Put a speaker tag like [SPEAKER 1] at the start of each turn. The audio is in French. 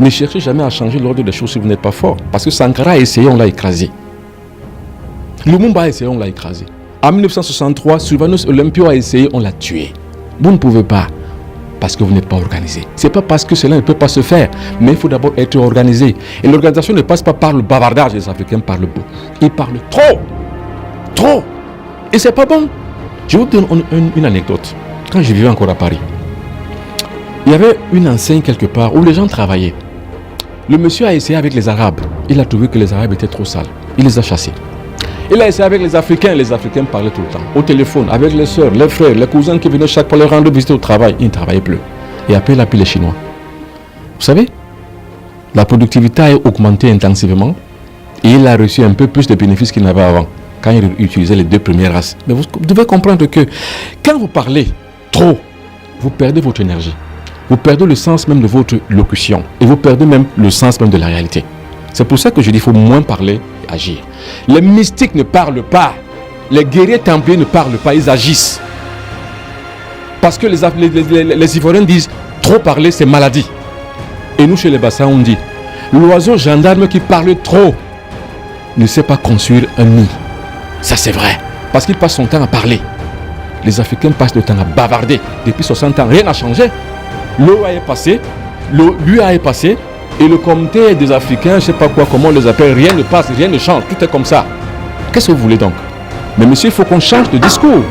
[SPEAKER 1] Ne cherchez jamais à changer l'ordre des choses si vous n'êtes pas fort. Parce que Sankara a essayé, on l'a écrasé. Lumumba a essayé, on l'a écrasé. En 1963, Sylvanus Olympio a essayé, on l'a tué. Vous ne pouvez pas. Parce que vous n'êtes pas organisé. Ce n'est pas parce que cela ne peut pas se faire, mais il faut d'abord être organisé. Et l'organisation ne passe pas par le bavardage. Les Africains parlent beaucoup. Ils parlent trop. Trop. Et c'est pas bon. Je vous donne une anecdote. Quand je vivais encore à Paris, il y avait une enseigne quelque part où les gens travaillaient. Le monsieur a essayé avec les Arabes. Il a trouvé que les Arabes étaient trop sales. Il les a chassés. Il a essayé avec les Africains parlaient tout le temps, au téléphone, avec les soeurs, les frères, les cousins qui venaient chaque fois les rendre visiter au travail. Ils ne travaillaient plus. Et après, il a pris les Chinois. Vous savez, la productivité a augmenté intensivement et il a reçu un peu plus de bénéfices qu'il n'avait avant, quand il utilisait les deux premières races. Mais vous devez comprendre que quand vous parlez trop, vous perdez votre énergie. Vous perdez le sens même de votre locution et vous perdez même le sens même de la réalité. C'est pour ça que je dis qu'il faut moins parler et agir. Les mystiques ne parlent pas. Les guerriers templiers ne parlent pas, ils agissent. Parce que les Ivoiriens disent trop parler c'est maladie. Et nous chez les Bassins on dit l'oiseau gendarme qui parle trop ne sait pas construire un nid. Ça c'est vrai. Parce qu'il passe son temps à parler. Les Africains passent le temps à bavarder. Depuis 60 ans, rien n'a changé. L'OA est passé, l'UA est passé. Et le comité des Africains, je ne sais pas quoi, comment on les appelle, rien ne passe, rien ne change, tout est comme ça. Qu'est-ce que vous voulez donc? Mais monsieur, il faut qu'on change de discours.